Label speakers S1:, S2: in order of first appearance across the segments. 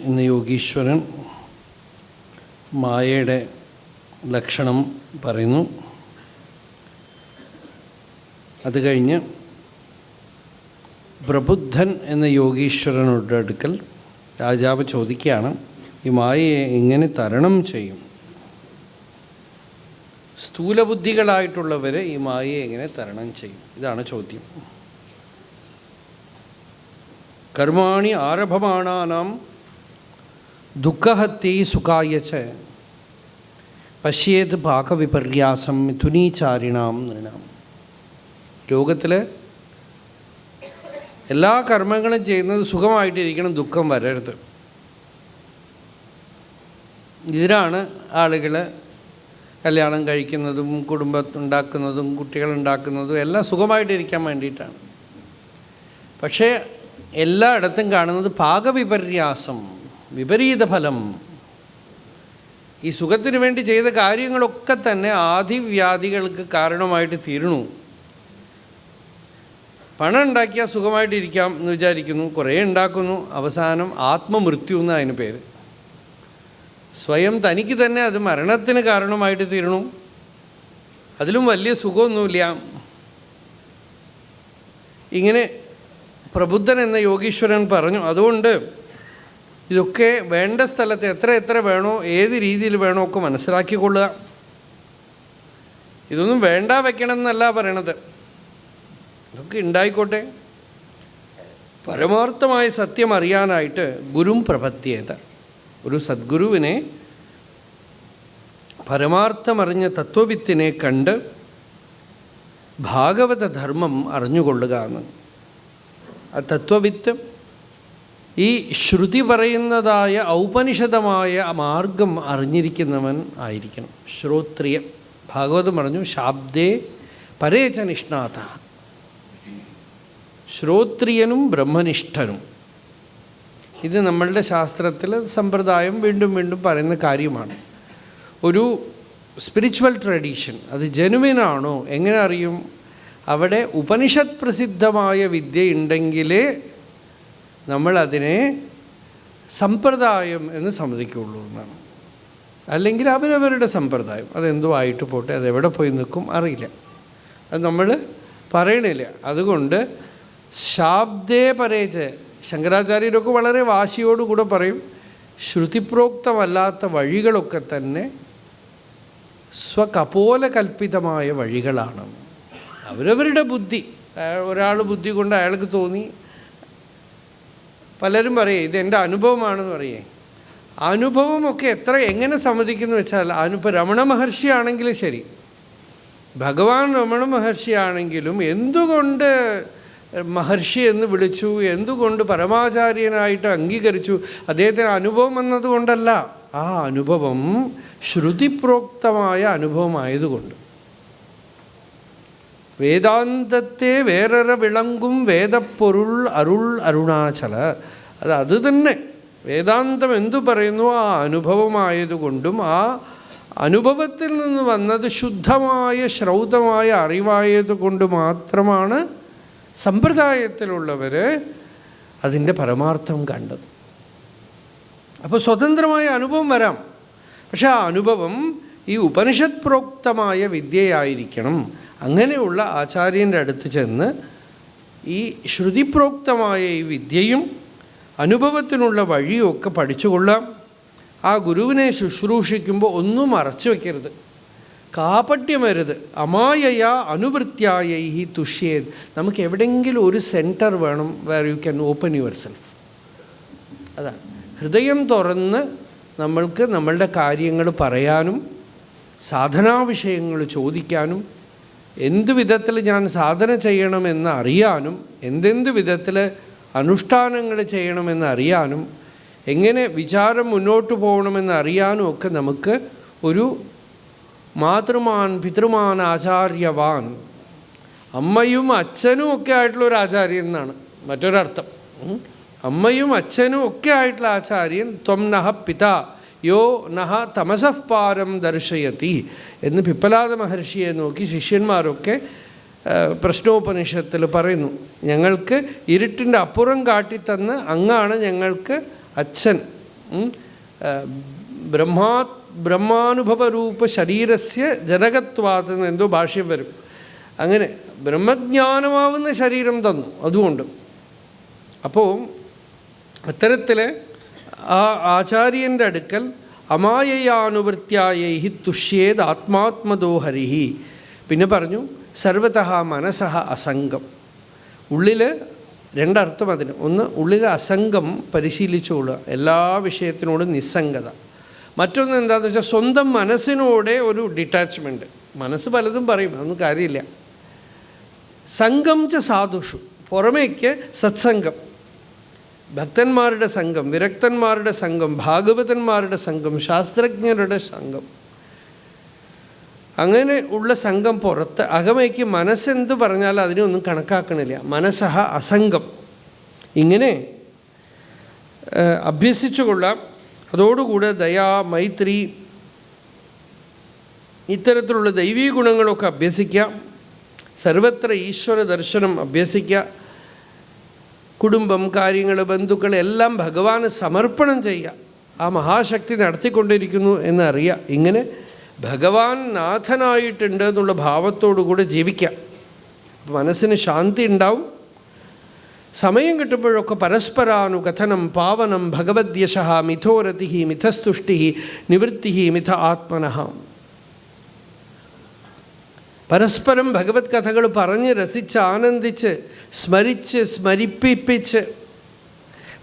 S1: എന്ന യോഗീശ്വരൻ മായയുടെ ലക്ഷണം പറയുന്നു. അത് കഴിഞ്ഞ് പ്രബുദ്ധൻ എന്ന യോഗീശ്വരനുടെ അടുക്കൽ രാജാവ് ചോദിക്കുകയാണ്, ഈ മായയെ എങ്ങനെ തരണം ചെയ്യും? സ്ഥൂലബുദ്ധികളായിട്ടുള്ളവർ ഈ മായയെ എങ്ങനെ തരണം ചെയ്യും? ഇതാണ് ചോദ്യം. കർമാണി ആരഭമാണാനാം ദുഃഖഹത്യൈ സുഖായ ച പശ്യേത് പാകവിപര്യാസം മിഥുനീചാരിണാം നൃണാം. ലോകത്തിൽ എല്ലാ കർമ്മങ്ങളും ചെയ്യുന്നത് സുഖമായിട്ടിരിക്കണം, ദുഃഖം വരരുത്. ഇതിനാണ് ആളുകൾ കല്യാണം കഴിക്കുന്നതും കുടുംബത്തുണ്ടാക്കുന്നതും കുട്ടികളുണ്ടാക്കുന്നതും എല്ലാം സുഖമായിട്ടിരിക്കാൻ വേണ്ടിയിട്ടാണ്. പക്ഷേ എല്ലായിടത്തും കാണുന്നത് പാകവിപര്യാസം, വിപരീത ഫലം. ഈ സുഖത്തിന് വേണ്ടി ചെയ്ത കാര്യങ്ങളൊക്കെ തന്നെ ആദിവ്യാധികൾക്ക് കാരണമായിട്ട് തീരണു. പണം ഉണ്ടാക്കിയാൽ സുഖമായിട്ടിരിക്കാം എന്ന് വിചാരിക്കുന്നു, കുറേ ഉണ്ടാക്കുന്നു, അവസാനം ആത്മമൃത്യു എന്ന് അതിന് പേര്. സ്വയം തനിക്ക് തന്നെ അത് മരണത്തിന് കാരണമായിട്ട് തീരണു. അതിലും വലിയ സുഖമൊന്നുമില്ല. ഇങ്ങനെ പ്രബുദ്ധൻ എന്ന യോഗീശ്വരൻ പറഞ്ഞു. അതുകൊണ്ട് ഇതൊക്കെ വേണ്ട സ്ഥലത്ത് എത്ര വേണോ ഏത് രീതിയിൽ വേണോ ഒക്കെ മനസ്സിലാക്കിക്കൊള്ളുക. ഇതൊന്നും വേണ്ട വെക്കണം എന്നല്ല പറയണത്. ഇതൊക്കെ ഉണ്ടായിക്കോട്ടെ. പരമാർത്ഥമായ സത്യം അറിയാനായിട്ട് ഗുരും പ്രപദ്യേത, ഒരു സദ്ഗുരുവിനെ, പരമാർത്ഥമറിഞ്ഞ തത്വവിത്തിനെ കണ്ട് ഭാഗവത ധർമ്മം അറിഞ്ഞുകൊള്ളുക എന്ന്. ആ തത്വവിത്ത് ഈ ശ്രുതി പറയുന്നതായ ഔപനിഷദമായ മാർഗം അറിഞ്ഞിരിക്കുന്നവൻ ആയിരിക്കണം. ശ്രോത്രിയൻ. ഭാഗവതം പറഞ്ഞു ശാബ്ദേ പരേച നിഷ്ണാത. ശ്രോത്രിയനും ബ്രഹ്മനിഷ്ഠനും. ഇത് നമ്മളുടെ ശാസ്ത്രത്തിൽ സമ്പ്രദായം വീണ്ടും വീണ്ടും പറയുന്ന കാര്യമാണ്. ഒരു സ്പിരിച്വൽ ട്രഡീഷൻ അത് ജനുവിനാണോ എങ്ങനെ അറിയും? അവിടെ ഉപനിഷത്ത് പ്രസിദ്ധമായ വിദ്യ ഉണ്ടെങ്കിലേ നമ്മളതിനെ സമ്പ്രദായം എന്ന് സമ്മതിക്കുള്ളൂ എന്നാണ്. അല്ലെങ്കിൽ അവരവരുടെ സമ്പ്രദായം അതെന്തോ ആയിട്ട് പോട്ടെ, അതെവിടെ പോയി നിൽക്കും അറിയില്ല, അത് നമ്മൾ പറയണില്ല. അതുകൊണ്ട് ശാബ്ദേ പരേച്ച് ശങ്കരാചാര്യരൊക്കെ വളരെ വാശിയോടുകൂടെ പറയും, ശ്രുതിപ്രോക്തമല്ലാത്ത വഴികളൊക്കെ തന്നെ സ്വകപോലകൽപ്പിതമായ വഴികളാണ്. അവരവരുടെ ബുദ്ധി, ഒരാൾ ബുദ്ധി കൊണ്ട് അയാൾക്ക് തോന്നി. പലരും പറയേ ഇതെൻ്റെ അനുഭവമാണെന്ന് പറയേ. അനുഭവമൊക്കെ എങ്ങനെ സമ്മതിക്കുന്നു വെച്ചാൽ, ഇപ്പോൾ രമണ മഹർഷി ആണെങ്കിലും ശരി, ഭഗവാൻ രമണ മഹർഷി ആണെങ്കിലും എന്തുകൊണ്ട് മഹർഷി എന്ന് വിളിച്ചു, എന്തുകൊണ്ട് പരമാചാര്യനായിട്ട് അംഗീകരിച്ചു? അദ്ദേഹത്തിന് അനുഭവം എന്നതുകൊണ്ടല്ല, ആ അനുഭവം ശ്രുതിപ്രോക്തമായ അനുഭവമായതുകൊണ്ട്. വേദാന്തത്തെ വേറൊര വിളങ്കും വേദപ്പൊരുൾ അരുൾ അരുണാചല. അത് തന്നെ വേദാന്തം എന്തു പറയുന്നു ആ അനുഭവമായതുകൊണ്ടും ആ അനുഭവത്തിൽ നിന്ന് വന്നത് ശുദ്ധമായ ശ്രൗതമായ അറിവായതുകൊണ്ട് മാത്രമാണ് സമ്പ്രദായത്തിലുള്ളവർ അതിൻ്റെ പരമാർത്ഥം കണ്ടത്. അപ്പോൾ സ്വതന്ത്രമായ അനുഭവം വരാം, പക്ഷെ ആ അനുഭവം ഈ ഉപനിഷത് പ്രോക്തമായ വിദ്യയായിരിക്കണം. അങ്ങനെയുള്ള ആചാര്യൻ്റെ അടുത്ത് ചെന്ന് ഈ ശ്രുതിപ്രോക്തമായ ഈ വിദ്യയും അനുഭവത്തിനുള്ള വഴിയൊക്കെ പഠിച്ചുകൊള്ളാം. ആ ഗുരുവിനെ ശുശ്രൂഷിക്കുമ്പോൾ ഒന്നും മറച്ചു വയ്ക്കരുത്, കാപട്യം വരുത്. അമായയാ അനുവൃത്യായ തുഷ്യേത്. നമുക്ക് എവിടെയെങ്കിലും ഒരു സെൻറ്റർ വേണം where you can open yourself. അതാണ് ഹൃദയം തുറന്ന് നമ്മൾക്ക് നമ്മളുടെ കാര്യങ്ങൾ പറയാനും സാധനാ വിഷയങ്ങൾ ചോദിക്കാനും എന്ത് വിധത്തിൽ ഞാൻ സാധന ചെയ്യണമെന്ന് അറിയാനും എന്തെന്ത് വിധത്തിൽ അനുഷ്ഠാനങ്ങൾ ചെയ്യണമെന്ന് അറിയാനും എങ്ങനെ വിചാരം മുന്നോട്ട് പോകണമെന്ന് അറിയാനും ഒക്കെ നമുക്ക് ഒരു മാതൃമാൻ പിതൃമാൻ ആചാര്യവാൻ, അമ്മയും അച്ഛനും ഒക്കെ ആയിട്ടുള്ളൊരു ആചാര്യൻ എന്നാണ് മറ്റൊരർത്ഥം. അമ്മയും അച്ഛനും ഒക്കെ ആയിട്ടുള്ള ആചാര്യൻ. ത്വം നഹ പിത യോ നഹ തമസഃ പാരം ദർശയതി എന്ന് പിപ്പലാദ മഹർഷിയെ നോക്കി ശിഷ്യന്മാരൊക്കെ പ്രശ്നോപനിഷത്തിൽ പറയുന്നു. ഞങ്ങൾക്ക് ഇരുട്ടിൻ്റെ അപ്പുറം കാട്ടിത്തന്ന് അങ്ങാണ് ഞങ്ങൾക്ക് അച്ഛൻ ബ്രഹ്മാനുഭവരൂപ ശരീരസ്യ ജനകത്വാത് എന്ന് എന്തോ ഭാഷ്യം വരും. അങ്ങനെ ബ്രഹ്മജ്ഞാനമാവുന്ന ശരീരം തന്നു അതുകൊണ്ട്. അപ്പോൾ അത്തരത്തിൽ ആ ആചാര്യൻ്റെ അടുക്കൽ അമായയാനുവൃത്യായൈഹി തുഷ്യേത് ആത്മാത്മദോ ഹരിഹി. പിന്നെ പറഞ്ഞു സർവതഃ മനസ്സഃ അസംഗം. ഉള്ളിൽ രണ്ടർത്ഥം അതിന്. ഒന്ന്, ഉള്ളിൽ അസംഗം പരിശീലിച്ചുകൊള്ളുക, എല്ലാ വിഷയത്തിനോടും നിസ്സംഗത. മറ്റൊന്ന് എന്താണെന്ന് വെച്ചാൽ സ്വന്തം മനസ്സിനോടെ ഒരു ഡിറ്റാച്ച്മെൻറ്റ്. മനസ്സ് പലതും പറയും, അതൊന്നും കാര്യമില്ല. സംഘം ച സാധുഷു, പുറമേക്ക് സത്സംഗം, ഭക്തന്മാരുടെ സംഘം, വിരക്തന്മാരുടെ സംഘം, ഭാഗവതന്മാരുടെ സംഘം, ശാസ്ത്രജ്ഞരുടെ സംഘം, അങ്ങനെ ഉള്ള സംഘം പുറത്ത്. അകമയ്ക്ക് മനസ്സെന്ത് പറഞ്ഞാൽ അതിനൊന്നും കണക്കാക്കണില്ല. മനസ്സഹ അസംഗം. ഇങ്ങനെ അഭ്യസിച്ചു കൊള്ളാം. അതോടുകൂടെ ദയാ, മൈത്രി, ഇത്തരത്തിലുള്ള ദൈവീ ഗുണങ്ങളൊക്കെ അഭ്യസിക്കാം. സർവത്ര ഈശ്വര ദർശനം അഭ്യസിക്കുക. കുടുംബം, കാര്യങ്ങൾ, ബന്ധുക്കൾ എല്ലാം ഭഗവാന് സമർപ്പണം ചെയ്യുക. ആ മഹാശക്തി നടത്തിക്കൊണ്ടിരിക്കുന്നു എന്നറിയുക. ഇങ്ങനെ ഭഗവാൻ നാഥനായിട്ടുണ്ട് എന്നുള്ള ഭാവത്തോടുകൂടെ ജീവിക്കാം. മനസ്സിന് ശാന്തി ഉണ്ടാവും. സമയം കിട്ടുമ്പോഴൊക്കെ പരസ്പരാനുകഥനം പാവനം ഭഗവദ്യശഃ മിഥോരതി മിഥസ്തുഷ്ടി നിവൃത്തി മിഥ ആത്മനഃ. പരസ്പരം ഭഗവത് കഥകൾ പറഞ്ഞ് രസിച്ച് ആനന്ദിച്ച് സ്മരിച്ച് സ്മരിപ്പിച്ച്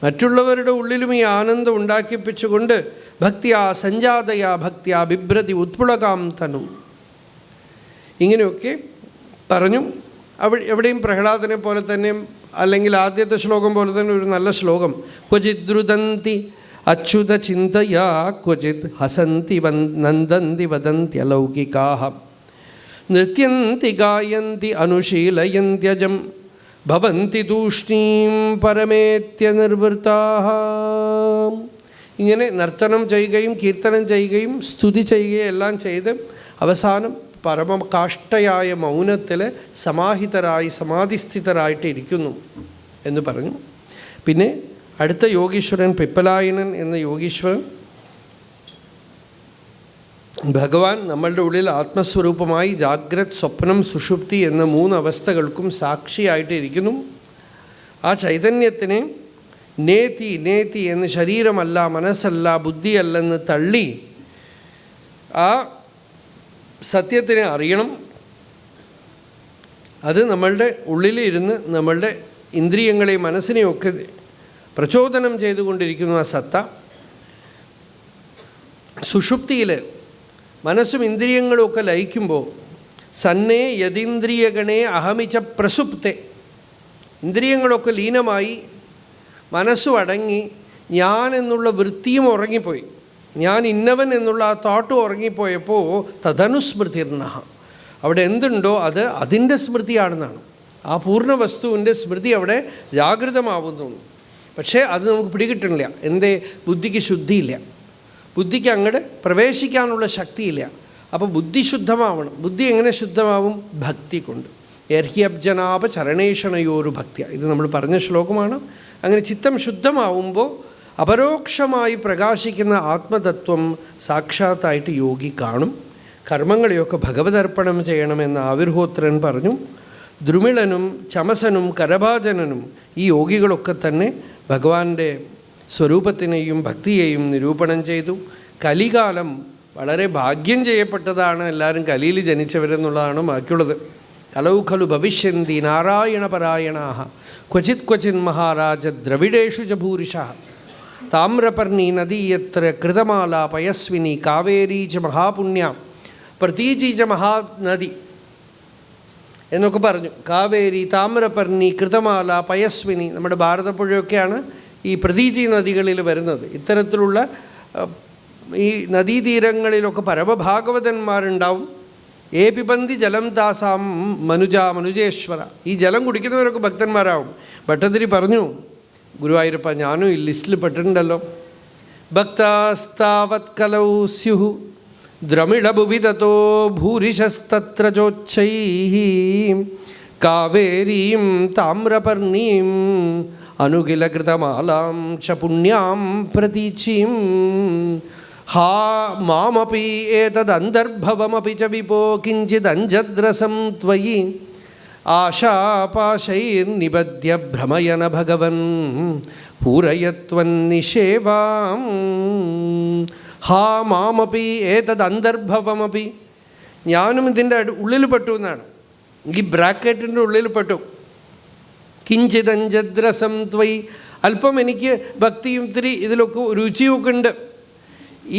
S1: മറ്റുള്ളവരുടെ ഉള്ളിലും ഈ ആനന്ദം ഉണ്ടാക്കിപ്പിച്ചുകൊണ്ട് ഭക്തിയാ സഞ്ജാതയാ ഭക്തിയാ ബിഭ്രതി ഉത്പുളകാം തനു. ഇങ്ങനെയൊക്കെ പറഞ്ഞു. എവിടെയും പ്രഹ്ലാദനെ പോലെ തന്നെ, അല്ലെങ്കിൽ ആദ്യത്തെ ശ്ലോകം പോലെ തന്നെ ഒരു നല്ല ശ്ലോകം. ക്വചിത് ദ്രുതന്തി അച്യുത ചിന്തയാ ക്വചിത് ഹസന്തി നന്ദന്തി വദന്തി അലൗകികാഃ നൃത്യന്തി ഗായന്തി അനുശീലയന്ത്യജം ഭവന്തി തൂഷ്ണീം പരമേത്യ നിർവൃതാഃ. ഇങ്ങനെ നർത്തനം ചെയ്യുകയും കീർത്തനം ചെയ്യുകയും സ്തുതി ചെയ്യുകയും എല്ലാം ചെയ്ത് അവസാനം പരമകാഷ്ഠയായ മൗനത്തിൽ സമാഹിതരായി സമാധിസ്ഥിതരായിട്ട് ഇരിക്കുന്നു എന്ന് പറഞ്ഞു. പിന്നെ അടുത്ത യോഗീശ്വരൻ പിപ്പലായനൻ എന്ന യോഗീശ്വരൻ, ഭഗവാൻ നമ്മളുടെ ഉള്ളിൽ ആത്മസ്വരൂപമായി ജാഗ്രത്, സ്വപ്നം, സുഷുപ്തി എന്ന 3 അവസ്ഥകൾക്കും സാക്ഷിയായിട്ട് ഇരിക്കുന്നു. ആ ചൈതന്യത്തിനെ നേതി നേതി എന്ന് ശരീരമല്ല, മനസ്സല്ല, ബുദ്ധിയല്ലെന്ന് തള്ളി ആ സത്യത്തിനെ അറിയണം. അത് നമ്മളുടെ ഉള്ളിലിരുന്ന് നമ്മളുടെ ഇന്ദ്രിയങ്ങളെയും മനസ്സിനെയൊക്കെ പ്രചോദനം ചെയ്തുകൊണ്ടിരിക്കുന്നു ആ സത്ത. സുഷുപ്തിയിൽ മനസ്സും ഇന്ദ്രിയങ്ങളും ഒക്കെ ലയിക്കുമ്പോൾ സന്നേ യതീന്ദ്രിയഗണേ അഹമിച്ച പ്രസുപ്തെ, ഇന്ദ്രിയങ്ങളൊക്കെ ലീനമായി മനസ്സും അടങ്ങി ഞാൻ എന്നുള്ള വൃത്തിയും ഉറങ്ങിപ്പോയി, ഞാൻ ഇന്നവൻ എന്നുള്ള ആ തോട്ടും ഉറങ്ങിപ്പോയപ്പോൾ തദനുസ്മൃതിർണ, അവിടെ എന്തുണ്ടോ അത് അതിൻ്റെ സ്മൃതിയാണെന്നാണ്. ആ പൂർണ്ണ വസ്തുവിൻ്റെ സ്മൃതി അവിടെ ജാഗൃതമാവുന്നു. പക്ഷേ അത് നമുക്ക് പിടികിട്ടണില്ല. എന്തേ? ബുദ്ധിക്ക് ശുദ്ധിയില്ല, ബുദ്ധിക്ക് അങ്ങോട്ട് പ്രവേശിക്കാനുള്ള ശക്തിയില്ല. അപ്പോൾ ബുദ്ധി ശുദ്ധമാവണം. ബുദ്ധി എങ്ങനെ ശുദ്ധമാവും? ഭക്തി കൊണ്ട്. യർഹ്യബ്ജനാപ ചരണേഷണയോരു ഭക്തിയ, ഇത് നമ്മൾ പറഞ്ഞ ശ്ലോകമാണ്. അങ്ങനെ ചിത്തം ശുദ്ധമാവുമ്പോൾ അപരോക്ഷമായി പ്രകാശിക്കുന്ന ആത്മതത്വം സാക്ഷാത്തായിട്ട് യോഗി കാണും. കർമ്മങ്ങളെയൊക്കെ ഭഗവതർപ്പണം ചെയ്യണമെന്ന് ആവിർഹോത്രൻ പറഞ്ഞു. ദ്രുമിളനും ചമസനും കരഭാജനനും ഈ യോഗികളൊക്കെ തന്നെ ഭഗവാന്റെ സ്വരൂപത്തിനെയും ഭക്തിയെയും നിരൂപണം ചെയ്തു. കലികാലം വളരെ ഭാഗ്യം ചെയ്യപ്പെട്ടതാണ്. എല്ലാവരും കലിയിൽ ജനിച്ചവരെന്നുള്ളതാണ് ബാക്കിയുള്ളത്. കലൗ ഖലു ഭവിഷ്യന്തി നാരായണപരായണാഃ ക്വചിത് ക്വചിൻ മഹാരാജ ദ്രവിഡേഷു ച ഭൂരിശഃ താമ്രപർണി നദീ യത്ര കൃതമാല പയസ്വിനി കാവേരീ ച മഹാപുണ്യ പ്രതീചി ച മഹാനദി എന്നൊക്കെ പറഞ്ഞു. കാവേരി, താമ്രപർണി, കൃതമാല, പയസ്വിനി, നമ്മുടെ ഭാരതപ്പുഴയൊക്കെയാണ് ഈ പ്രതീചി നദികളിൽ വരുന്നത്. ഇത്തരത്തിലുള്ള ഈ നദീതീരങ്ങളിലൊക്കെ പരമഭാഗവതന്മാരുണ്ടാവും. ഏ പിബന്തി ജലം താസാം മനുജേശ്വര, ഈ ജലം കുടിക്കുന്നവരൊക്കെ ഭക്തന്മാരാവും. ഭട്ടതിരി പറഞ്ഞു, ഗുരുവായൂരപ്പ ഞാനും ഈ ലിസ്റ്റിൽ പെട്ടിട്ടുണ്ടല്ലോ. ഭക്താസ്താവത് കലൗ സ്യുഃ ദ്രമിളഭുവി തതോ ഭൂരിശസ്തത്ര ചോച്ഛൈഃ കാവേരീം താമ്രപർണീം അനുകിലകൃതമാലാം ച പുണ്യാം പ്രതീചീം ഹാ മാമപി ഏതദന്തർഭവമപി ച വിപോ കിഞ്ചിദഞ്ജദ്രസം ത്വയി ആശാപാശൈർനിബദ്ധ്യ ഭ്രമയന ഭഗവൻ പൂരയത്വന്നിഷേവാം. ഹാ മാമപി ഏതദന്തർഭവമപി, ഞാനും ഇതിൻ്റെ ഉള്ളിൽ പെട്ടു എന്നാണ്, ഈ ബ്രാക്കറ്റിൻ്റെ ഉള്ളിൽ പെട്ടു. കിഞ്ചിദഞ്ജദ്രസം ത്വയി, അല്പം എനിക്ക് ഭക്തിയും ഇത്തിരി ഇതിലൊക്കെ രുചിയൊക്കെ ഉണ്ട്.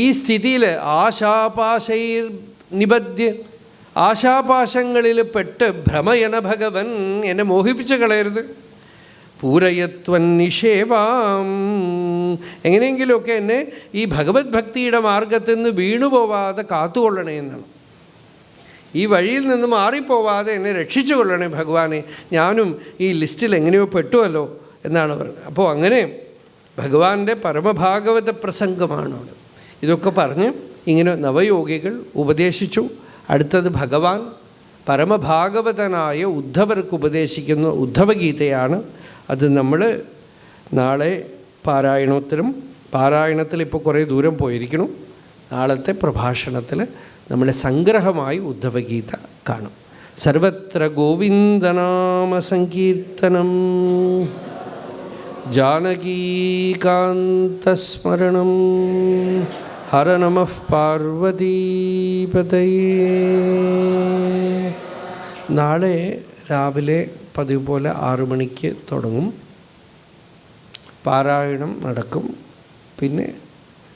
S1: ഈ സ്ഥിതിയിൽ ആശാപാശൈർ നിബദ്ധ്യ, ആശാപാശങ്ങളിൽ പെട്ട് ഭ്രമയന ഭഗവൻ, എന്നെ മോഹിപ്പിച്ച് കളയരുത്. പൂരയത്വന്നിഷേവാം, എങ്ങനെയെങ്കിലുമൊക്കെ എന്നെ ഈ ഭഗവത് ഭക്തിയുടെ മാർഗത്തിൽ നിന്ന് വീണുപോവാതെ കാത്തുകൊള്ളണേ എന്നാണ്. ഈ വഴിയിൽ നിന്ന് മാറിപ്പോവാതെ എന്നെ രക്ഷിച്ചു കൊള്ളണേ ഭഗവാനെ, ഞാനും ഈ ലിസ്റ്റിൽ എങ്ങനെയോ പെട്ടുവല്ലോ എന്നാണ് പറയുന്നത്. അപ്പോൾ അങ്ങനെ ഭഗവാന്റെ പരമഭാഗവത പ്രസംഗമാണ് അവിടെ. ഇതൊക്കെ പറഞ്ഞ് ഇങ്ങനെ നവയോഗികൾ ഉപദേശിച്ചു. അടുത്തത് ഭഗവാൻ പരമഭാഗവതനായ ഉദ്ധവർക്ക് ഉപദേശിക്കുന്ന ഉദ്ധവഗീതയാണ്. അത് നമ്മൾ നാളെ പാരായണത്തിൽ ഇപ്പോൾ കുറേ ദൂരം പോയിരിക്കണം. നാളത്തെ പ്രഭാഷണത്തിൽ നമ്മൾ സംഗ്രഹമായി ഉദ്ധവഗീത കാണും. സർവത്ര ഗോവിന്ദനാമ സങ്കീർത്തനം ജാനകീകാന്തസ്മരണം. ഹര നമഃ പാർവതീപതയേ. നാളെ രാവിലെ പതിവ് പോലെ 6 മണിക്ക് തുടങ്ങും, പാരായണം നടക്കും. പിന്നെ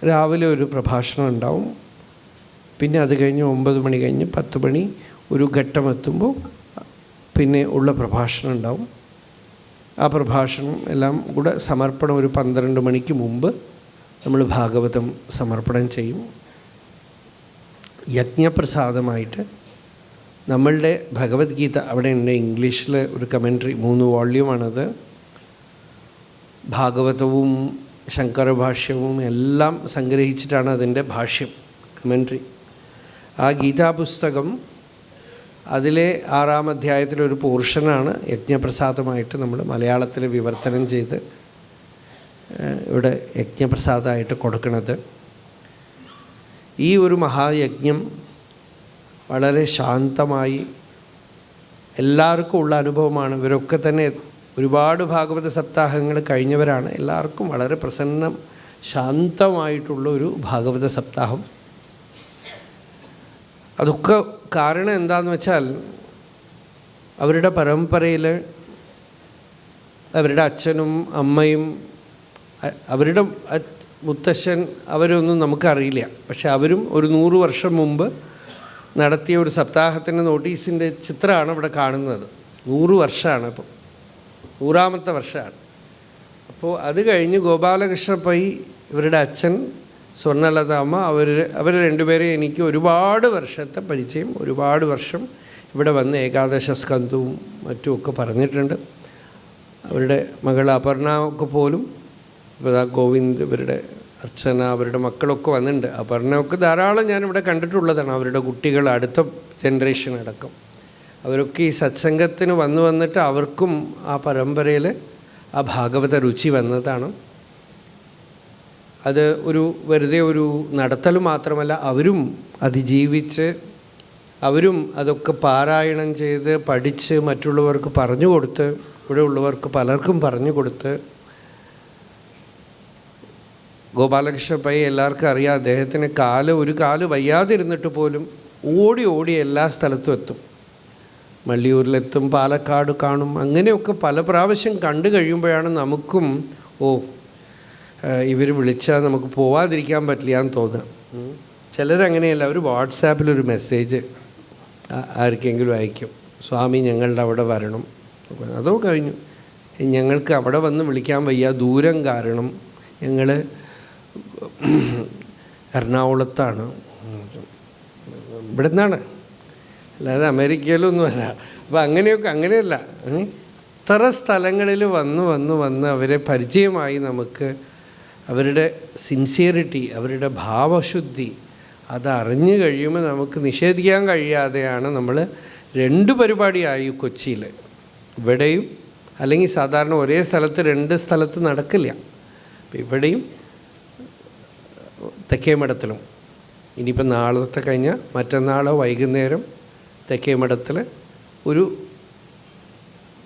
S1: രാവിലെ ഒരു പ്രഭാഷണം ഉണ്ടാവും. പിന്നെ അത് കഴിഞ്ഞ് 9 മണി കഴിഞ്ഞ് 10 മണി ഒരു ഘട്ടം എത്തുമ്പോൾ പിന്നെ ഉള്ള പ്രഭാഷണം ഉണ്ടാവും. ആ പ്രഭാഷണം എല്ലാം കൂടെ സമർപ്പണം ഒരു 12 മണിക്ക് മുമ്പ് നമ്മൾ ഭാഗവതം സമർപ്പണം ചെയ്യും. യജ്ഞപ്രസാദമായിട്ട് നമ്മളുടെ ഭഗവത്ഗീത അവിടെ ഉണ്ട്. ഇംഗ്ലീഷിൽ ഒരു കമൻട്രി 3 വോള്യൂമാണത്. ഭാഗവതവും ശങ്കരഭാഷ്യവും എല്ലാം സംഗ്രഹിച്ചിട്ടാണ് അതിൻ്റെ ഭാഷ്യം, കമൻട്രി. ആ ഗീതാപുസ്തകം അതിലെ 6-ാം അധ്യായത്തിലൊരു പോർഷനാണ് യജ്ഞപ്രസാദമായിട്ട് നമ്മൾ മലയാളത്തിൽ വിവർത്തനം ചെയ്ത് ഇവിടെ യജ്ഞപ്രസാദമായിട്ട് കൊടുക്കുന്നത്. ഈ ഒരു മഹായജ്ഞം വളരെ ശാന്തമായി എല്ലാവർക്കും ഉള്ള അനുഭവമാണ്. ഇവരൊക്കെ തന്നെ ഒരുപാട് ഭാഗവത സപ്താഹങ്ങൾ കഴിഞ്ഞവരാണ്. എല്ലാവർക്കും വളരെ പ്രസന്നം ശാന്തമായിട്ടുള്ള ഒരു ഭാഗവത സപ്താഹം. അതൊക്കെ കാരണം എന്താണെന്ന് വെച്ചാൽ അവരുടെ പരമ്പരയിൽ അവരുടെ അച്ഛനും അമ്മയും അവരുടെ മുത്തശ്ശൻ അവരൊന്നും നമുക്കറിയില്ല. പക്ഷെ അവരും ഒരു 100 വർഷം മുമ്പ് നടത്തിയ ഒരു സപ്താഹത്തിൻ്റെ നോട്ടീസിൻ്റെ ചിത്രമാണ് ഇവിടെ കാണുന്നത്. 100 വർഷമാണ്, ഇപ്പോൾ 100ാമത്തെ വർഷമാണ്. അപ്പോൾ അത് കഴിഞ്ഞ് ഗോപാലകൃഷ്ണ പൈ, ഇവരുടെ അച്ഛൻ, സ്വർണ്ണലതാമ്മ, അവർ രണ്ടുപേരെയും എനിക്ക് ഒരുപാട് വർഷത്തെ പരിചയം. ഒരുപാട് വർഷം ഇവിടെ വന്ന് ഏകാദശ സ്കന്ധവും മറ്റുമൊക്കെ പറഞ്ഞിട്ടുണ്ട്. അവരുടെ മകൾ അപർണ ഒക്കെ പോലും, ഇപ്പോൾ ഗോവിന്ദ്, ഇവരുടെ അർച്ചന, അവരുടെ മക്കളൊക്കെ വന്നിട്ടുണ്ട്. അപർണയൊക്കെ ധാരാളം ഞാനിവിടെ കണ്ടിട്ടുള്ളതാണ്. അവരുടെ കുട്ടികൾ, അടുത്ത ജനറേഷൻ അടക്കം അവരൊക്കെ ഈ സത്സംഗത്തിന് വന്നിട്ട് അവർക്കും ആ പരമ്പരയിൽ ആ ഭാഗവത രുചി വന്നതാണ്. അത് വെറുതെ ഒരു നടത്തൽ മാത്രമല്ല, അവരും അതിജീവിച്ച് അവരും അതൊക്കെ പാരായണം ചെയ്ത് പഠിച്ച് മറ്റുള്ളവർക്ക് പറഞ്ഞു കൊടുത്ത്, ഇവിടെ ഉള്ളവർക്ക് പലർക്കും പറഞ്ഞു കൊടുത്ത്. ഗോപാലകൃഷ്ണ പൈ എല്ലാവർക്കും അറിയാം. അദ്ദേഹത്തിന് ഒരു കാല് വയ്യാതിരുന്നിട്ട് പോലും ഓടി എല്ലാ സ്ഥലത്തും എത്തും. മള്ളിയൂരിലെത്തും, പാലക്കാട് കാണും. അങ്ങനെയൊക്കെ പല പ്രാവശ്യം കണ്ടു കഴിയുമ്പോഴാണ് നമുക്കും ഇവർ വിളിച്ചാൽ നമുക്ക് പോവാതിരിക്കാൻ പറ്റില്ല എന്ന് തോന്നുക. ചിലരങ്ങനെയല്ല, അവർ വാട്സാപ്പിലൊരു മെസ്സേജ് ആർക്കെങ്കിലും അയക്കും, സ്വാമി ഞങ്ങളുടെ അവിടെ വരണം. അതോ കഴിഞ്ഞു, ഞങ്ങൾക്ക് അവിടെ വന്ന് വിളിക്കാൻ വയ്യ, ദൂരം കാരണം ഞങ്ങൾ എറണാകുളത്താണ്, ഇവിടെ നിന്നാണ്, അല്ലാതെ അമേരിക്കയിലൊന്നുമല്ല. അപ്പോൾ അങ്ങനെയല്ല, ഇത്ര സ്ഥലങ്ങളിൽ വന്ന് അവരെ പരിചയമായി. നമുക്ക് അവരുടെ സിൻസിയറിറ്റി, അവരുടെ ഭാവശുദ്ധി അതറിഞ്ഞു കഴിയുമ്പോൾ നമുക്ക് നിഷേധിക്കാൻ കഴിയാതെയാണ്. നമ്മൾ 2 പരിപാടിയായി കൊച്ചിയിൽ, ഇവിടെയും അല്ലെങ്കിൽ സാധാരണ ഒരേ സ്ഥലത്ത് 2 സ്ഥലത്ത് നടക്കില്ല. ഇവിടെയും തെക്കേമഠത്തിലും ഇനിയിപ്പോൾ നാളത്തെ കഴിഞ്ഞാൽ മറ്റന്നാളോ വൈകുന്നേരം തെക്കേമഠത്തിൽ ഒരു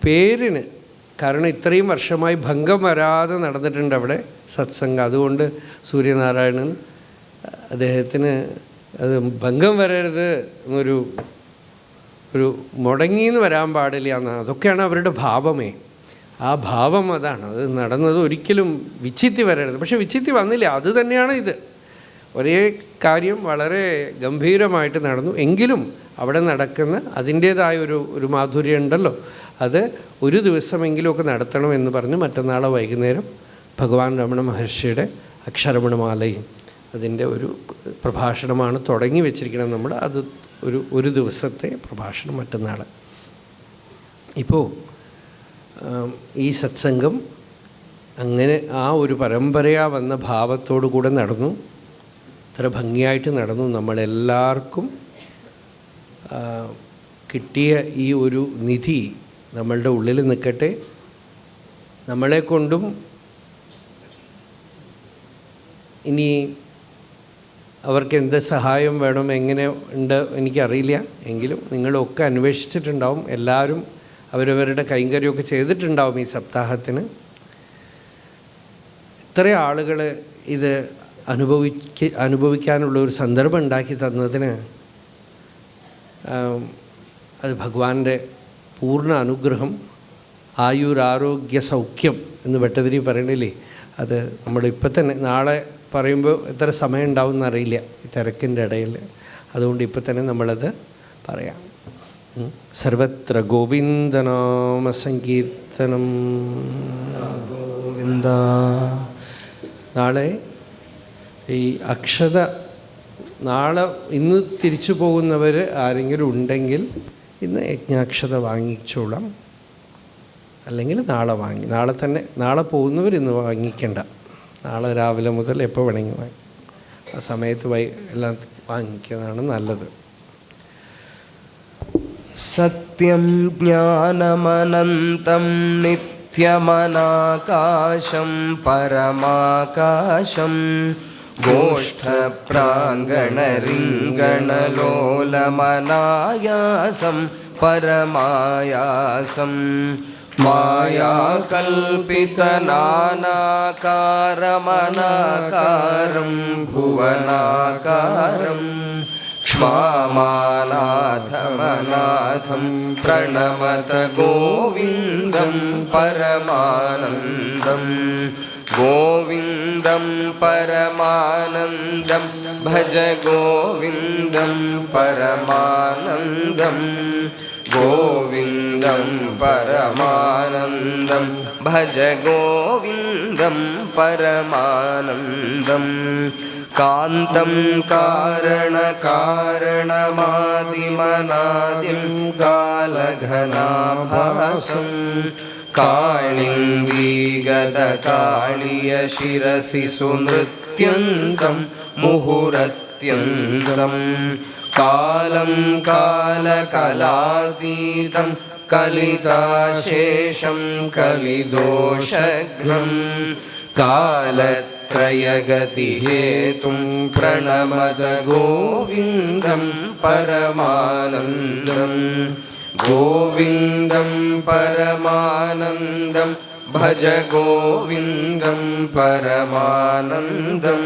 S1: പേരിന്, കാരണം ഇത്രയും വർഷമായി ഭംഗം വരാതെ നടന്നിട്ടുണ്ട് അവിടെ സത്സംഗം. അതുകൊണ്ട് സൂര്യനാരായണൻ അദ്ദേഹത്തിന് അത് ഭംഗം വരരുത് എന്നൊരു മുടങ്ങിന്ന് വരാൻ പാടില്ല എന്നാണ്. അതൊക്കെയാണ് അവരുടെ ഭാവമേ. ആ ഭാവം അതാണ്. അത് നടന്നത് ഒരിക്കലും വിച്ഛിത്തി വരരുത്. പക്ഷെ വിച്ഛിത്തി വന്നില്ല. അത് തന്നെയാണ് ഇത്. ഒരേ കാര്യം വളരെ ഗംഭീരമായിട്ട് നടന്നു. എങ്കിലും അവിടെ നടക്കുന്ന അതിൻ്റേതായ ഒരു മാധുര്യം ഉണ്ടല്ലോ, അത് ഒരു ദിവസമെങ്കിലുമൊക്കെ നടത്തണമെന്ന് പറഞ്ഞ് മറ്റന്നാളെ വൈകുന്നേരം ഭഗവാൻ രമണ മഹർഷിയുടെ അക്ഷരമണമാലയും അതിൻ്റെ ഒരു പ്രഭാഷണമാണ് തുടങ്ങി വെച്ചിരിക്കുന്നത് നമ്മൾ. അത് ഒരു ദിവസത്തെ പ്രഭാഷണം മറ്റന്നാൾ. ഇപ്പോൾ ഈ സത്സംഗം അങ്ങനെ ആ ഒരു പരമ്പരയാ വന്ന ഭാവത്തോടു കൂടെ നടന്നു. ഇത്ര ഭംഗിയായിട്ട് നടന്നു. നമ്മളെല്ലാവർക്കും കിട്ടിയ ഈ ഒരു നിധി നമ്മളുടെ ഉള്ളിൽ നിൽക്കട്ടെ. നമ്മളെക്കൊണ്ടും ഇനി അവർക്ക് എന്ത് സഹായം വേണം, എങ്ങനെ ഉണ്ട് എനിക്കറിയില്ല. എങ്കിലും നിങ്ങളൊക്കെ അന്വേഷിച്ചിട്ടുണ്ടാവും. എല്ലാവരും അവരവരുടെ കൈങ്കര്യമൊക്കെ ചെയ്തിട്ടുണ്ടാവും ഈ സപ്താഹത്തിന്. ഇത്ര ആളുകൾ ഇത് അനുഭവിക്കാനുള്ള ഒരു സന്ദർഭം ഉണ്ടാക്കി തന്നതിന് അത് ഭഗവാന്റെ പൂർണ്ണ അനുഗ്രഹം. ആയുരാരോഗ്യ സൗഖ്യം എന്ന് ഭട്ടതിരി പറയണില്ലേ, അത് നമ്മളിപ്പോൾ തന്നെ, നാളെ പറയുമ്പോൾ എത്ര സമയം ഉണ്ടാവും എന്നറിയില്ല ഈ തിരക്കിൻ്റെ ഇടയിൽ. അതുകൊണ്ട് ഇപ്പം തന്നെ നമ്മളത് പറയാം. സർവത്ര ഗോവിന്ദനാമ സങ്കീർത്തനം ഗോവിന്ദ. നാളെ ഈ അക്ഷത, നാളെ ഇന്ന് തിരിച്ചു പോകുന്നവർ ആരെങ്കിലും ഉണ്ടെങ്കിൽ ഇന്ന് യജ്ഞാക്ഷത വാങ്ങിച്ചോളാം. അല്ലെങ്കിൽ നാളെ തന്നെ, നാളെ പോകുന്നവർ ഇന്ന് വാങ്ങിക്കേണ്ട. നാളെ രാവിലെ മുതൽ എപ്പോൾ വേണമെങ്കിൽ വാങ്ങി, ആ സമയത്ത് എല്ലാം വാങ്ങിക്കുന്നതാണ് നല്ലത്.
S2: സത്യം ജ്ഞാനമനന്തം നിത്യമനാകാശം പരമാകാശം ഗോഷ്ഠപ്രാംഗണരിംഗണലോലമനായാസം പരമായാസം മായാകൽപിതനാനാകാരമനാകാരം ഭുവനാകാരം ക്ഷ്മാനാഥമനാഥം പ്രണമത ഗോവിന്ദം പരമാനന്ദം. ഗോവിന്ദം പരമാനന്ദം ഭജ ഗോവിന്ദം പരമാനന്ദം. ഗോവിന്ദം പരമാനന്ദം ഭജ ഗോവിന്ദം പരമാനന്ദം. കാന്തം കാരണകാരണമാദിമനാദിം കാലഘനാഭാസം കാളിന്ദീഗതകാളിയ ശിരസി സുനൃത്യന്തം മുഹുരത്യന്തം. കാലം കാലകലാതീതം കലിതാശേഷം കലിദോഷഘ്നം കാലത്രയഗതിഹേതും പ്രണമത ഗോവിന്ദം പരമാനന്ദം. ഗോവിന്ദം പരമാനന്ദം ഭജ ഗോവിന്ദം പരമാനന്ദം.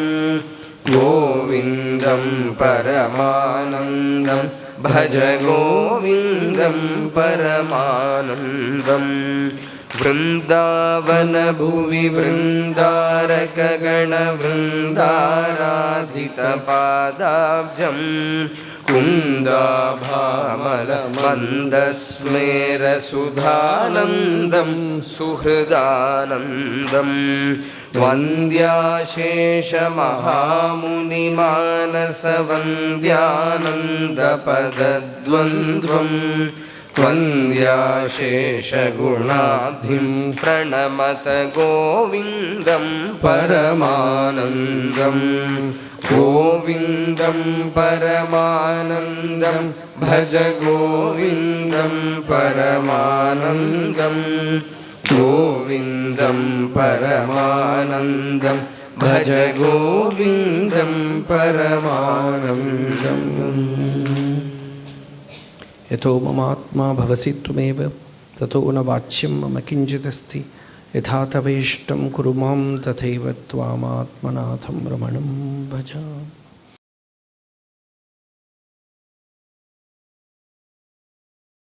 S2: ഗോവിന്ദം പരമാനന്ദം ഭജ ഗോവിന്ദം പരമാനന്ദം. വൃന്ദാവന ഭുവി വൃന്ദാരകഗണ വൃന്ദാരാധിത പാദാബ്ജം കുന്ദാഭാമല മന്ദസ്മേര സുധാനന്ദം സുഹൃദാനന്ദം. വന്ദ്യാശേഷമഹാമുനിമാനസവന്ദ്യാനന്ദപദദ്വന്ദ്വം വന്ദ്യാശേഷഗുണാബ്ധിം പ്രണമത ഗോവിന്ദം പരമാനന്ദം. ഗോവിന്ദം പരമാനന്ദം ഭജ ഗോവിന്ദം പരമാനന്ദം. ഗോവിന്ദം പരമാനന്ദം ഭജ ഗോവിന്ദം പരമാനന്ദം.
S1: യഥോ മമാത്മാ ഭവസി ത്വമേവ തഥോ ന വാച്യം മമ കിഞ്ചിദസ്തി യഥാ തവേഷ്ടം കുരു മാം തഥൈവ ത്വാമാത്മനാഥം രമണം ഭജ.